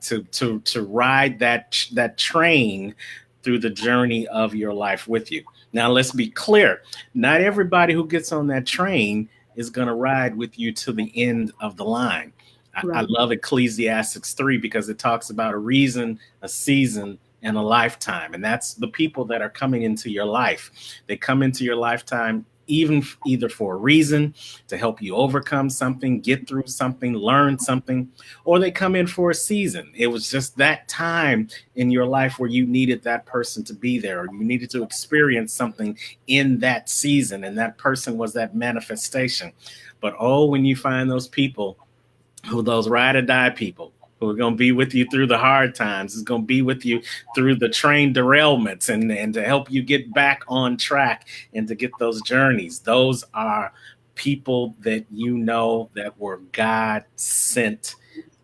to ride that train through the journey of your life with you. Now, let's be clear. Not everybody who gets on that train is going to ride with you to the end of the line. I love Ecclesiastes 3 because it talks about a reason, a season, and a lifetime. And that's the people that are coming into your life. They come into your lifetime either for a reason, to help you overcome something, get through something, learn something, or they come in for a season. It was just that time in your life where you needed that person to be there, or you needed to experience something in that season, and that person was that manifestation. But when you find those people, those ride or die people, who are going to be with you through the hard times, is going to be with you through the train derailments, and to help you get back on track and to get those journeys. Those are people that you know that were God sent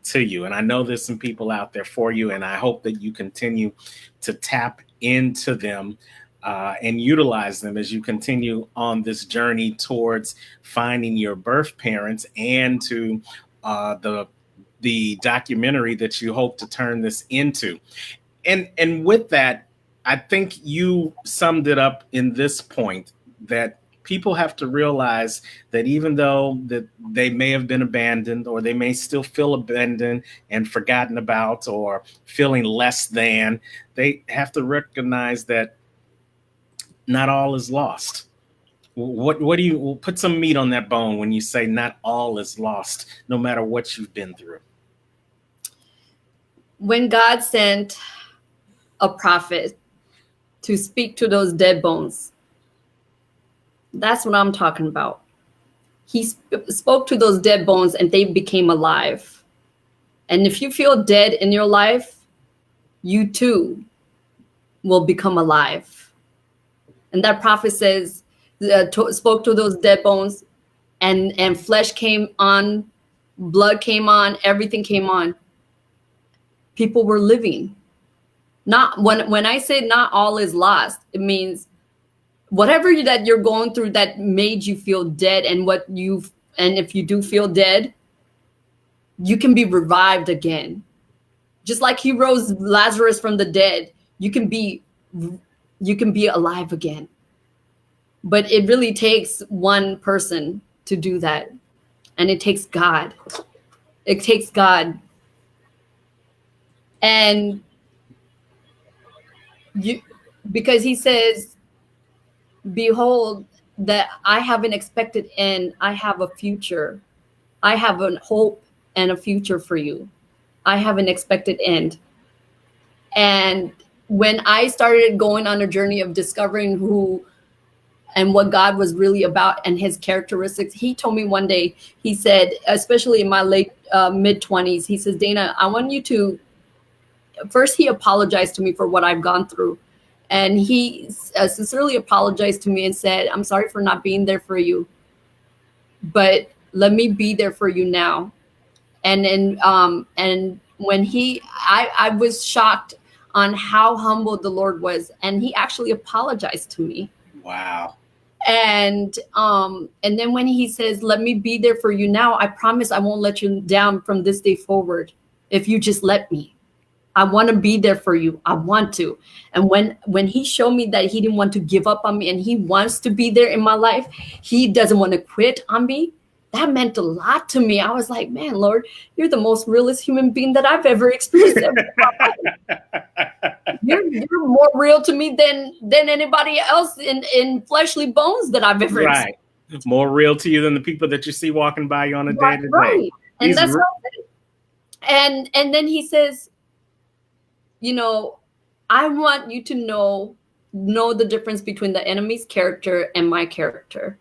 to you. And I know there's some people out there for you, and I hope that you continue to tap into them and utilize them as you continue on this journey towards finding your birth parents, and to the documentary that you hope to turn this into. And with that, I think you summed it up in this point, that people have to realize that even though that they may have been abandoned, or they may still feel abandoned and forgotten about, or feeling less than, they have to recognize that not all is lost. What do you put some meat on that bone when you say not all is lost, no matter what you've been through? When God sent a prophet to speak to those dead bones, that's what I'm talking about. He spoke to those dead bones, and they became alive. And if you feel dead in your life, you too will become alive. And that prophet says, spoke to those dead bones, and flesh came on, blood came on, everything came on. People were living. Not when I say not all is lost, it means whatever that you're going through that made you feel dead, and if you do feel dead, you can be revived again. Just like he rose Lazarus from the dead, you can be alive again. But it really takes one person to do that, and it takes God. It takes God. And because he says, behold, that I have an expected end. I have a future. I have a hope and a future for you. I have an expected end. And when I started going on a journey of discovering who and what God was really about and his characteristics, he told me one day, he said, especially in my late mid-20s, he says, Dana, I want you to, first he apologized to me for what I've gone through. And he sincerely apologized to me and said, I'm sorry for not being there for you, but let me be there for you now. And when I was shocked on how humble the Lord was, and he actually apologized to me. Wow. And then when he says, let me be there for you now, I promise I won't let you down from this day forward. If you just let me, I want to be there for you. I want to. And when he showed me that he didn't want to give up on me, and he wants to be there in my life, he doesn't want to quit on me, that meant a lot to me. I was like, man, Lord, you're the most realist human being that I've ever experienced. You're more real to me than anybody else in fleshly bones that I've ever experienced. Right. More real to you than the people that you see walking by you on a day-to-day. Right. And that's and then he says, I want you to know the difference between the enemy's character and my character.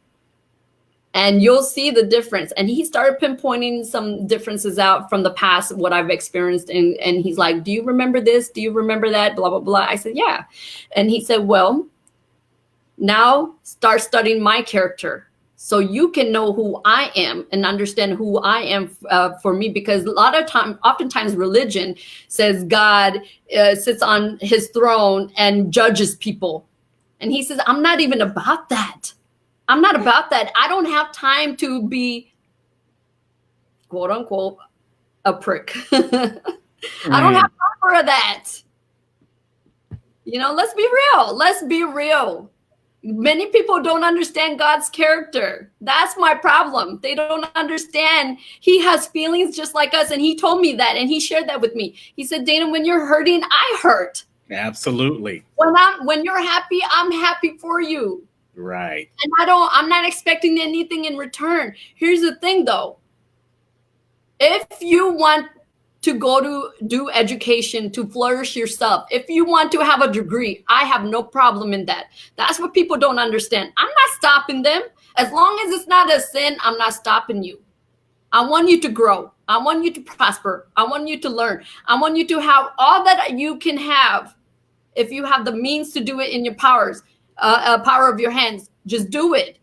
And you'll see the difference. And he started pinpointing some differences out from the past, what I've experienced. And he's like, do you remember this? Do you remember that? Blah, blah, blah. I said, yeah. And he said, well, now start studying my character so you can know who I am and understand who I am for me. Because oftentimes religion says God sits on his throne and judges people. And he says, I'm not even about that. I'm not about that. I don't have time to be, quote unquote, a prick. I don't have time for that. Let's be real. Let's be real. Many people don't understand God's character. That's my problem. They don't understand. He has feelings just like us. And he told me that. And he shared that with me. He said, Dana, when you're hurting, I hurt. Absolutely. When you're happy, I'm happy for you. Right. And I'm not expecting anything in return. Here's the thing though. If you want to go to do education, to flourish yourself, if you want to have a degree, I have no problem in that. That's what people don't understand. I'm not stopping them. As long as it's not a sin, I'm not stopping you. I want you to grow. I want you to prosper. I want you to learn. I want you to have all that you can have. If you have the means to do it in your power of your hands, just do it.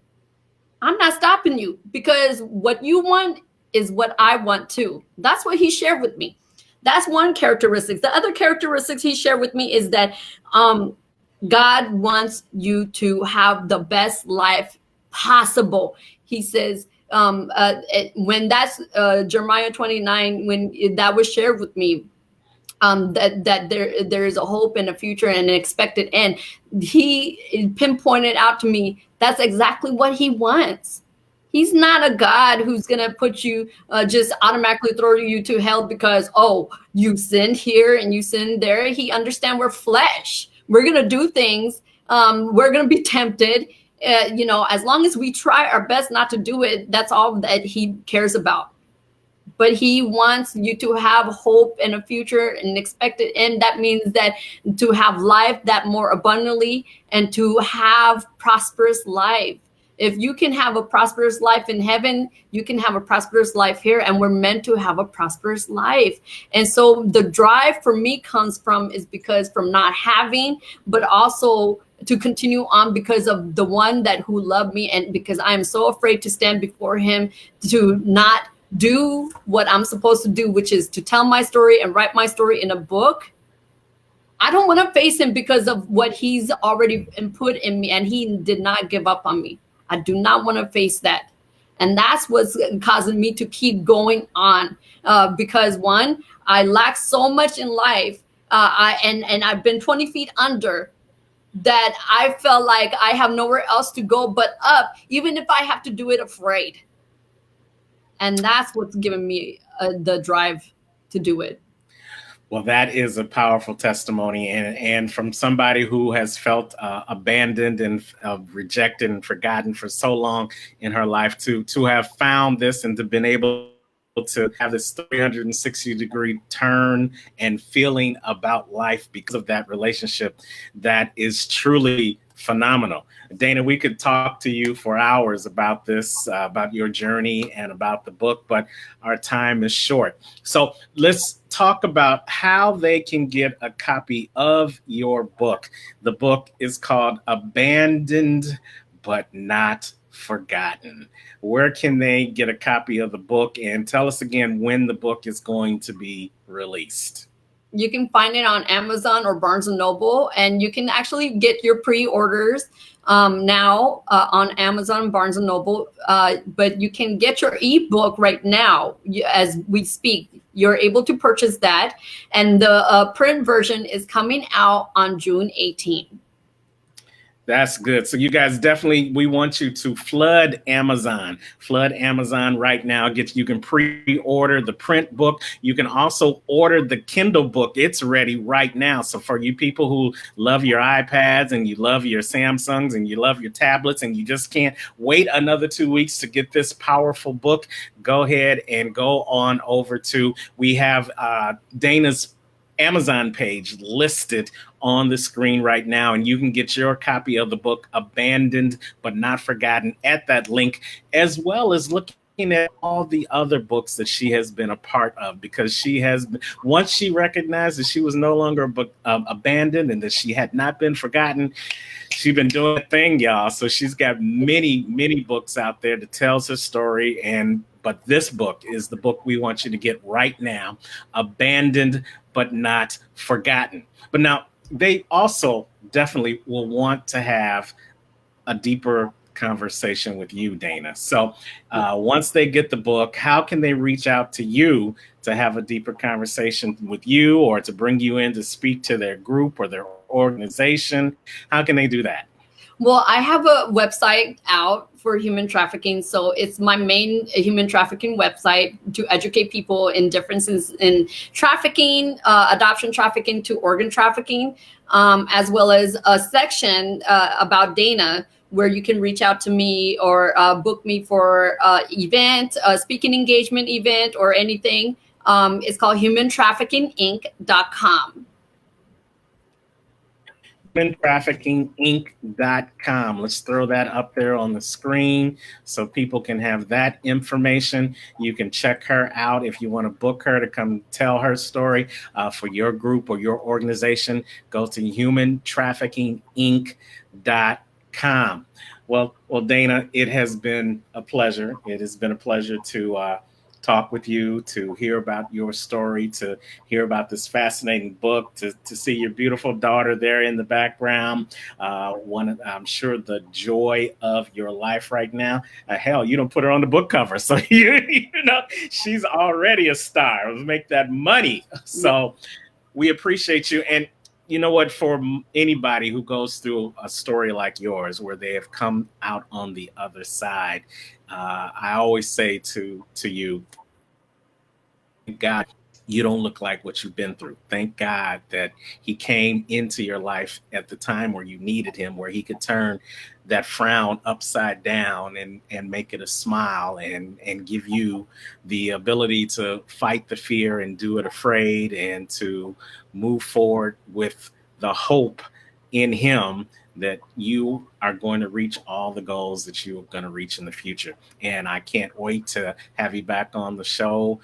I'm not stopping you, because what you want is what I want too. That's what he shared with me. That's one characteristic. The other characteristics he shared with me is that God wants you to have the best life possible. He says, when that's Jeremiah 29, when that was shared with me, that there is a hope and a future and an expected end. He pinpointed out to me that's exactly what he wants. He's not a God who's going to put you, just automatically throw you to hell because, you sinned here and you sinned there. He understands we're flesh. We're going to do things. We're going to be tempted. As long as we try our best not to do it, that's all that he cares about. But he wants you to have hope and a future and expected end. That means that to have life that more abundantly and to have prosperous life. If you can have a prosperous life in heaven, you can have a prosperous life here, and we're meant to have a prosperous life. And so the drive for me comes from not having, but also to continue on because of the one who loved me, and because I am so afraid to stand before him, to not do what I'm supposed to do, which is to tell my story and write my story in a book. I don't want to face him because of what he's already input in me, and he did not give up on me. I do not want to face that. And that's what's causing me to keep going on, because one, I lack so much in life, and I've been 20 feet under, that I felt like I have nowhere else to go but up, even if I have to do it afraid. And that's what's given me the drive to do it. Well, that is a powerful testimony, and from somebody who has felt abandoned and rejected and forgotten for so long in her life, to have found this and to been able to have this 360-degree turn and feeling about life because of that relationship, that is truly phenomenal. Dana, we could talk to you for hours about this, about your journey and about the book, but our time is short. So let's talk about how they can get a copy of your book. The book is called Abandoned But Not Forgotten. Where can they get a copy of the book? And tell us again when the book is going to be released. You can find it on Amazon or Barnes & Noble, and you can actually get your pre-orders now on Amazon, Barnes & Noble, but you can get your ebook right now as we speak. You're able to purchase that, and the print version is coming out on June 18. That's good. So you guys definitely, we want you to flood Amazon. Flood Amazon right now. You can pre-order the print book. You can also order the Kindle book. It's ready right now. So for you people who love your iPads and you love your Samsungs and you love your tablets and you just can't wait another 2 weeks to get this powerful book, go ahead and go on over to, we have Dana's Amazon page listed on the screen right now, and you can get your copy of the book Abandoned but Not Forgotten at that link, as well as looking at all the other books that she has been a part of, because she has, once she recognized that she was no longer abandoned and that she had not been forgotten, she's been doing a thing, y'all. So she's got many books out there that tells her story. But this book is the book we want you to get right now, Abandoned but Not Forgotten. But now they also definitely will want to have a deeper conversation with you, Dana. So once they get the book, how can they reach out to you to have a deeper conversation with you, or to bring you in to speak to their group or their organization? How can they do that? Well, I have a website out for human trafficking. So it's my main human trafficking website to educate people in differences in trafficking, adoption trafficking to organ trafficking, as well as a section about Dana, where you can reach out to me or book me for event, a speaking engagement event, or anything. It's called humantraffickinginc.com. UnTraffickingInc.com. Let's throw that up there on the screen so people can have that information. You can check her out if you want to book her to come tell her story for your group or your organization. Go to humantraffickinginc.com. Well, Dana, it has been a pleasure. It has been a pleasure to talk with you, to hear about your story, to hear about this fascinating book, to see your beautiful daughter there in the background. I'm sure the joy of your life right now. Hell, you don't put her on the book cover, so you know she's already a star. Let's make that money. So we appreciate you. And you know what, for anybody who goes through a story like yours where they have come out on the other side, I always say to you, God, you don't look like what you've been through. Thank God that he came into your life at the time where you needed him, where he could turn that frown upside down and make it a smile, and give you the ability to fight the fear and do it afraid, and to move forward with the hope in him that you are going to reach all the goals that you're going to reach in the future. And I can't wait to have you back on the show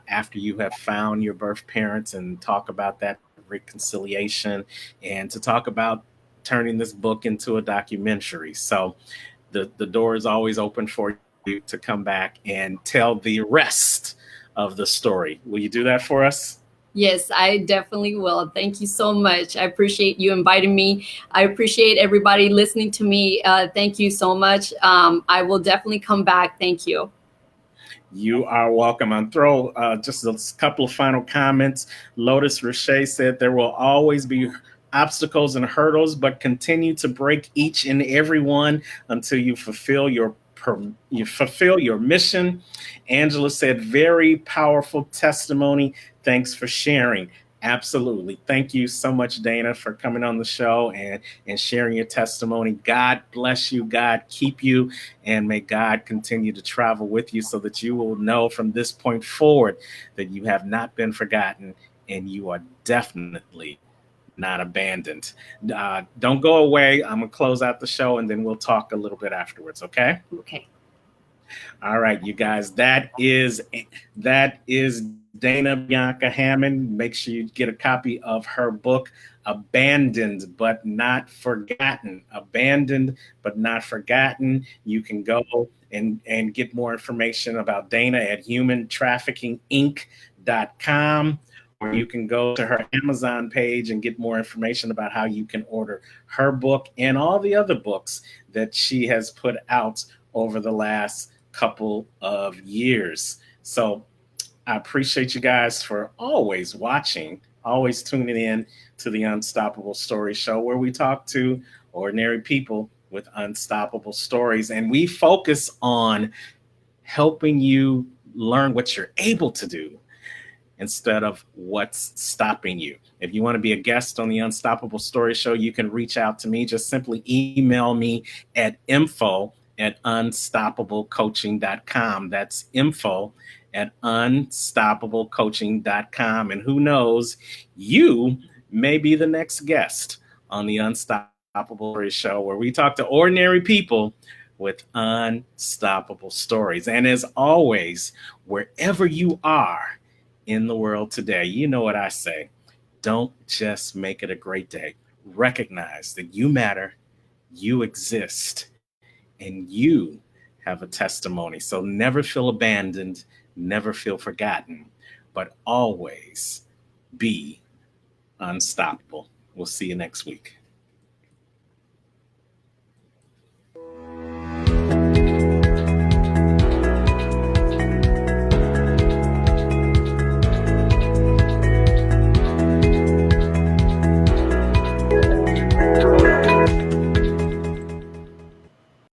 after you have found your birth parents, and talk about that reconciliation, and to talk about turning this book into a documentary. So the door is always open for you to come back and tell the rest of the story. Will you do that for us? Yes, I definitely will. Thank you so much. I appreciate you inviting me. I appreciate everybody listening to me. Thank you so much. I will definitely come back. Thank you. You are welcome. I'll throw just a couple of final comments. Lotus Roche said there will always be obstacles and hurdles, but continue to break each and every one until you fulfill your mission. Angela said, very powerful testimony. Thanks for sharing. Absolutely. Thank you so much, Dana, for coming on the show and sharing your testimony. God bless you. God keep you. And may God continue to travel with you so that you will know from this point forward that you have not been forgotten, and you are definitely not abandoned. Don't go away. I'm going to close out the show, and then we'll talk a little bit afterwards. Okay? Okay. All right, you guys. That is Dana Priyanka Hammond. Make sure you get a copy of her book, Abandoned but Not Forgotten. Abandoned but Not Forgotten. You can go and get more information about Dana at humantraffickinginc.com, or you can go to her Amazon page and get more information about how you can order her book and all the other books that she has put out over the last couple of years. So I appreciate you guys for always watching always tuning in to the Unstoppable Story Show, where we talk to ordinary people with unstoppable stories. And we focus on helping you learn what you're able to do instead of what's stopping you. If you want to be a guest on the Unstoppable Story Show, you can reach out to me. Just simply email me at info@unstoppablecoaching.com. That's info@unstoppablecoaching.com. And who knows, you may be the next guest on the Unstoppable Story Show, where we talk to ordinary people with unstoppable stories. And as always, wherever you are in the world today, you know what I say. Don't just make it a great day. Recognize that you matter, you exist, and you have a testimony. So never feel abandoned, never feel forgotten, but always be unstoppable. We'll see you next week.